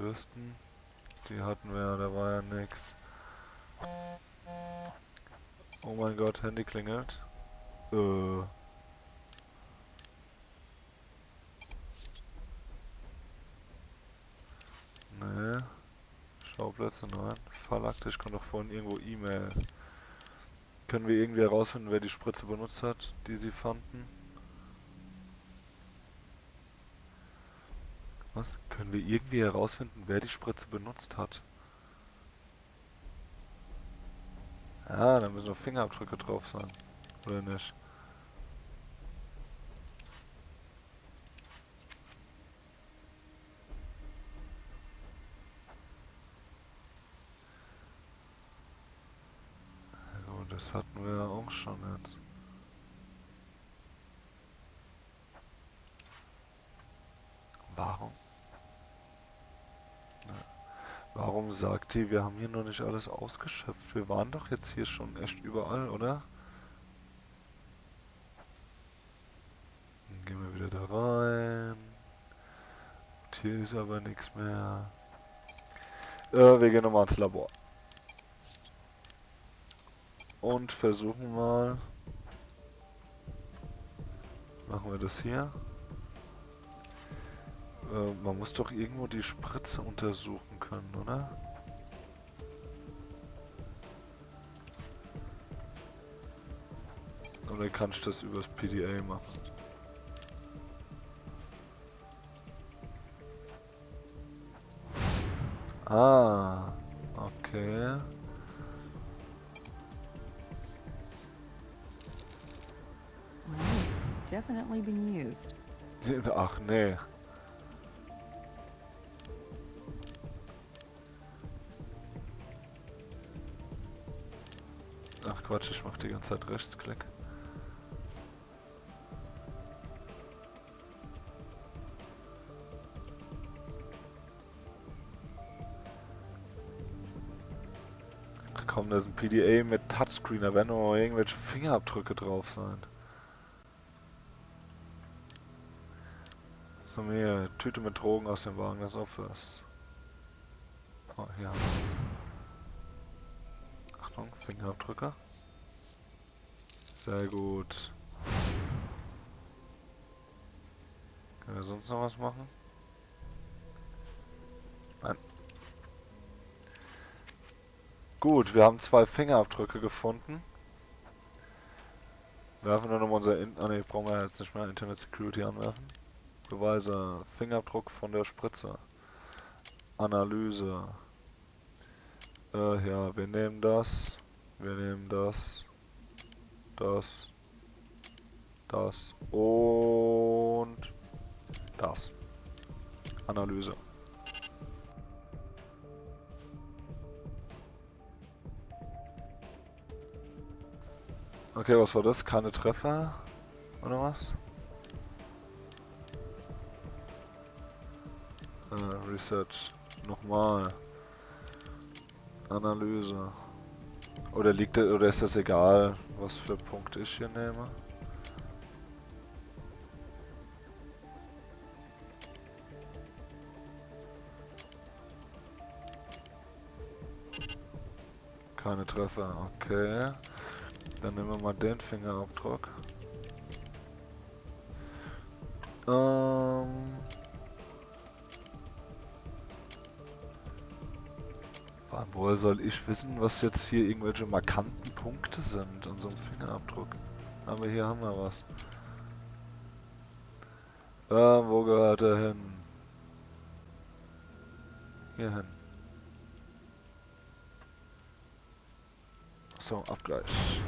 Bürsten. Die hatten wir ja, da war ja nix. Oh mein Gott, Handy klingelt. Nee. Schauplätze, nein. Fallakte, ich konnte doch vorhin irgendwo E-Mail. Können wir irgendwie herausfinden, wer die Spritze benutzt hat, die sie fanden? Was? Können wir irgendwie herausfinden, wer die Spritze benutzt hat? Ja, da müssen doch Fingerabdrücke drauf sein. Oder nicht? Ja gut, das hatten wir ja auch schon jetzt. Warum? Ja. Warum sagt die, wir haben hier noch nicht alles ausgeschöpft? Wir waren doch jetzt hier schon echt überall, oder? Dann gehen wir wieder da rein. Und hier ist aber nichts mehr. Wir gehen nochmal ins Labor. Und versuchen mal. Machen wir das hier. Man muss doch irgendwo die Spritze untersuchen können, oder? Oder kann ich das übers PDA machen? Ah, okay. Well, it's definitely been used. Ach nee. Ach Quatsch, ich mach die ganze Zeit Rechtsklick. Ach komm, da ist ein PDA mit Touchscreen, da werden nur irgendwelche Fingerabdrücke drauf sein. So, mir Tüte mit Drogen aus dem Wagen des Opfers. Oh, hier haben wir es. Achtung, Fingerabdrücke. Sehr gut. Können wir sonst noch was machen? Nein. Gut, wir haben 2 Fingerabdrücke gefunden. Werfen wir nochmal unser ne, brauchen wir jetzt nicht mehr Internet Security anwerfen. Beweise, Fingerabdruck von der Spritze. Analyse. Ja, wir nehmen das. Wir nehmen das. Das. Das. Und das. Analyse. Okay, was war das? Keine Treffer? Oder was? Research. Nochmal. Analyse. Oder oder ist das egal, was für Punkte ich hier nehme? Keine Treffer, okay. Dann nehmen wir mal den Fingerabdruck. Woher soll ich wissen, was jetzt hier irgendwelche markanten Punkte sind an so einem Fingerabdruck? Aber hier haben wir was. Wo gehört er hin? Hier hin. So, Abgleich.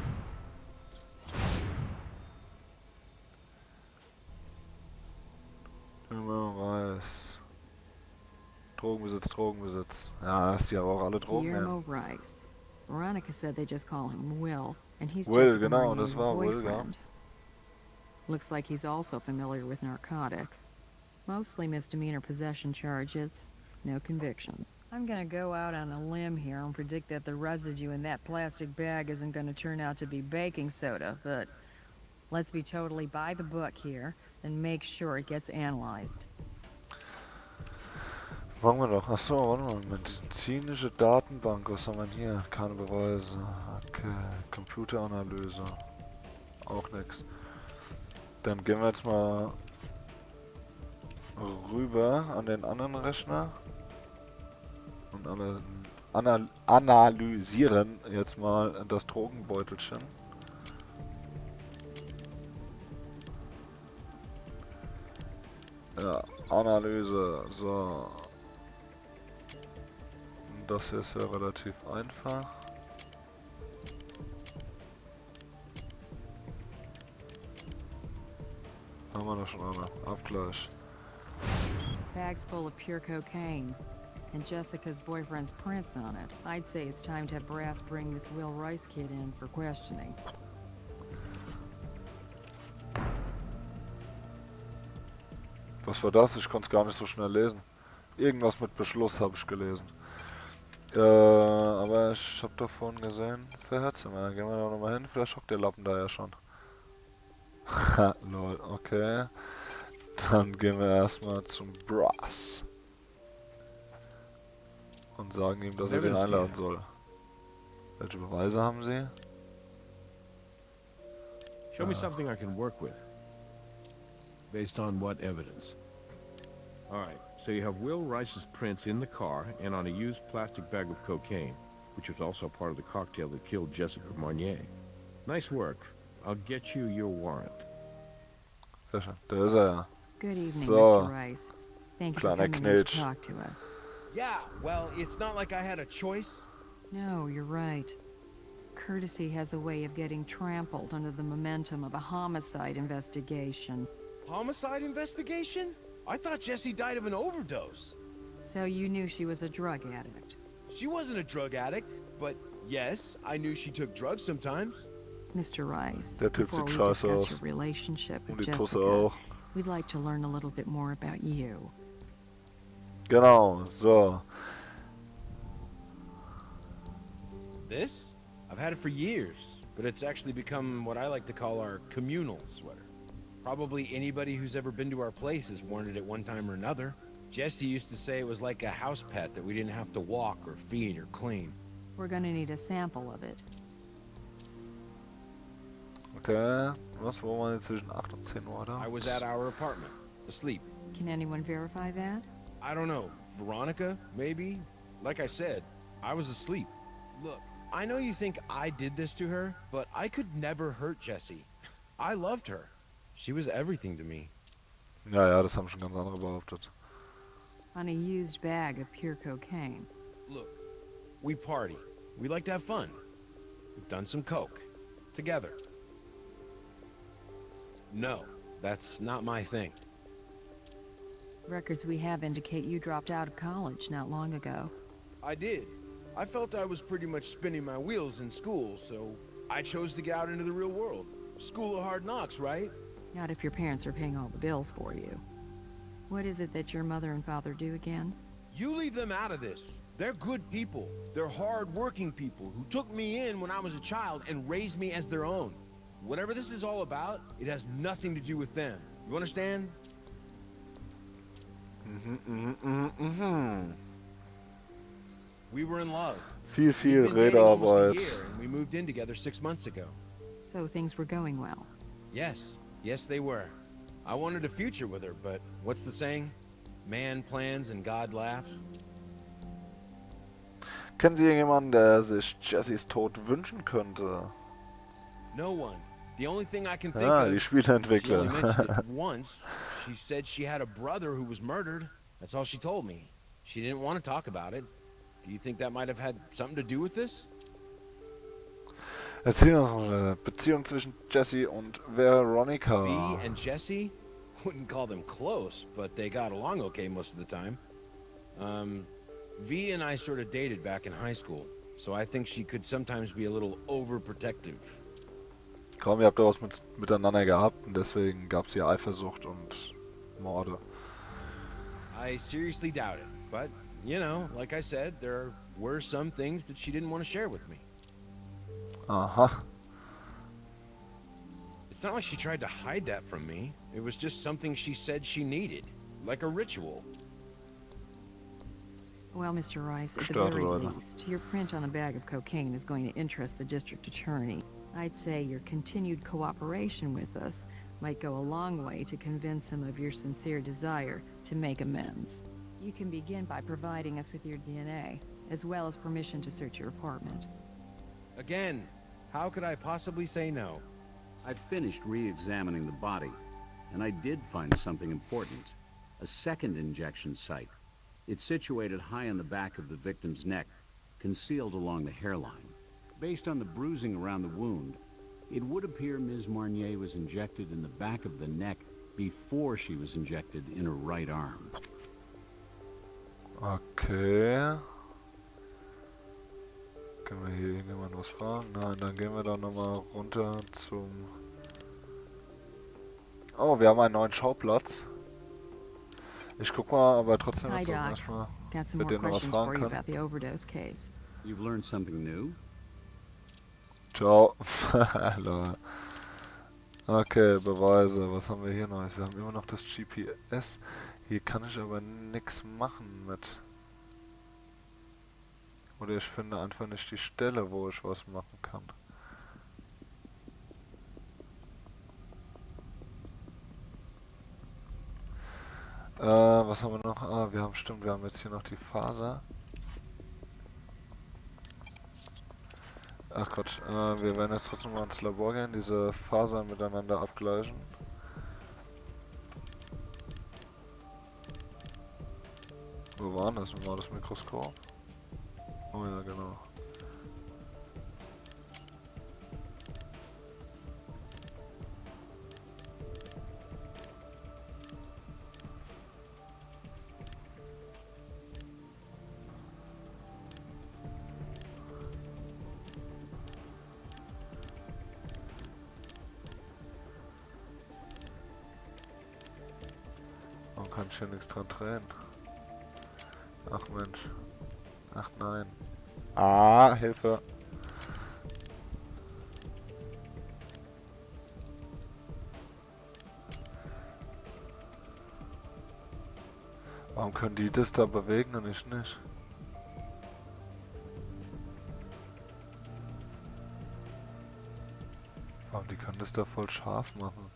Weiß. Drogenbesitz, Drogenbesitz. Ja, hast ja auch alle Drogen nehmen. Rice. Veronica said they just call him Will, and he's Will, Jessica genau, Martin's das war Will, ja. boyfriend. Looks like he's also familiar with narcotics. Mostly misdemeanor possession charges. No convictions. I'm gonna go out on a limb here and predict that the residue in that plastic bag isn't gonna turn out to be baking soda, but let's be totally by the book here and make sure it gets analyzed. Machen wir doch. Achso, warte mal. Medizinische Datenbank. Was haben wir denn hier? Keine Beweise. Okay. Computeranalyse. Auch nix. Dann gehen wir jetzt mal rüber an den anderen Rechner. Und analysieren jetzt mal das Drogenbeutelchen. Ja, Analyse. So. Das hier ist ja relativ einfach. Haben wir doch schon alle. Abgleich. Bags full of pure cocaine. And Jessica's boyfriend's prints on it. I'd say it's time to have Brass bring this Will Rice kid in for questioning. Was war das? Ich konnte es gar nicht so schnell lesen. Irgendwas mit Beschluss habe ich gelesen. Aber ich habe doch vorhin gesehen, verhört sie mal. Gehen wir da nochmal hin, vielleicht hockt der Lappen da ja schon. Ha, lol, okay. Dann gehen wir erstmal zum Brass. Und sagen ihm, dass er den einladen soll. Welche Beweise haben sie? Show me something I can work with. Based on what evidence? Alright, so you have Will Rice's prints in the car and on a used plastic bag of cocaine, which was also part of the cocktail that killed Jessica Marnier. Nice work. I'll get you your warrant. Sehr schön. Da ist er ja. Good evening, So. Mr. Rice. Thank you for Kleiner coming in to Knilch. talk to us. Yeah, well, it's not like I had a choice. No, you're right. Courtesy has a way of getting trampled under the momentum of a homicide investigation. Homicide investigation? I thought Jessie died of an overdose. So you knew she was a drug addict. She wasn't a drug addict, but yes, I knew she took drugs sometimes. Mr. Rice, Der Typ before sieht we scheiße discuss aus. your relationship Und with die Tusse Jessica, auch. we'd like to learn a little bit more about you. Genau, so. This? I've had it for years, but it's actually become what I like to call our communal sweater. Probably anybody who's ever been to our place has worn it at one time or another. Jessie used to say it was like a house pet that we didn't have to walk or feed or clean. We're gonna need a sample of it. Okay. Was, wo waren die zwischen 8 und 10 Uhr da? I was at our apartment, asleep. Can anyone verify that? I don't know, Veronica, maybe? Like I said, I was asleep. Look, I know you think I did this to her, but I could never hurt Jessie. I loved her. She was everything to me. Ja, ja, das haben schon ganz andere behauptet. On a used bag of pure cocaine. Look, we party. We like to have fun. We've done some coke. Together. No, that's not my thing. Records we have indicate you dropped out of college not long ago. I did. I felt I was pretty much spinning my wheels in school, so I chose to get out into the real world. School of hard knocks, right? Not if your parents are paying all the bills for you. What is it that your mother and father do again? You leave them out of this. They're good people. They're hard-working people who took me in when I was a child and raised me as their own. Whatever this is all about, it has nothing to do with them. You understand? We were in love. Viel We've been dating almost a Redearbeit. year, and we moved in together 6 months ago. So things were going well. Yes, yes they were. I wanted a future with her, but what's the saying? Man plans and God laughs. Kennen Sie jemanden, der sich Jessys Tod wünschen könnte? No one. The only thing I can think Ah, of. die She only Spieleentwickler. mentioned it once. She said she had a brother who was murdered. That's all she told me. She didn't want to talk about it. Do you think that might have had something to do with this? Erzähl uns mal eine Beziehung zwischen Jessie und Veronica. V and Jessie? Wouldn't call them close, but they got along okay most of the time. V and I sort of dated back in high school, so I think she could sometimes be a little overprotective. Kaum, ihr habt da was miteinander gehabt und deswegen gab es hier Eifersucht und Morde. I seriously doubt it, but, you know, like I said, there were some things that she didn't want to share with me. Aha. It's not like she tried to hide that from me. It was just something she said she needed, like a ritual. Well, Mr. Rice, at the Gestörte very Leute. least, your print on the bag of cocaine is going to interest the district attorney. I'd say your continued cooperation with us might go a long way to convince him of your sincere desire to make amends. You can begin by providing us with your DNA, as well as permission to search your apartment. Again, how could I possibly say no? I finished re-examining the body, and I did find something important. A second injection site. It's situated high on the back of the victim's neck, concealed along the hairline. Based on the bruising around the wound, it would appear Ms. Marnier was injected in the back of the neck before she was injected in her right arm. Okay. Können wir hier irgendjemand was fragen? Nein, dann gehen wir dann nochmal runter zum... Oh, wir haben einen neuen Schauplatz. Ich guck mal, aber trotzdem Hi, jetzt Doc. erstmal, Got some für more den noch was questions for fragen you kann. about the overdose case. You've learned something new? Ciao. Hallo. Okay, Beweise. Was haben wir hier Neues? Wir haben immer noch das GPS. Hier kann ich aber nichts machen mit. Oder ich finde einfach nicht die Stelle, wo ich was machen kann. Was haben wir noch? Ah, wir haben jetzt hier noch die Faser. Ach Gott, wir werden jetzt trotzdem mal ins Labor gehen, diese Fasern miteinander abgleichen. Wo war das? Wo war das Mikroskop? Oh ja, genau. Warum kann ich hier nichts dran drehen? Ach Mensch. Ach nein. Ah, Hilfe. Warum können die das da bewegen und ich nicht? Warum die können das da voll scharf machen?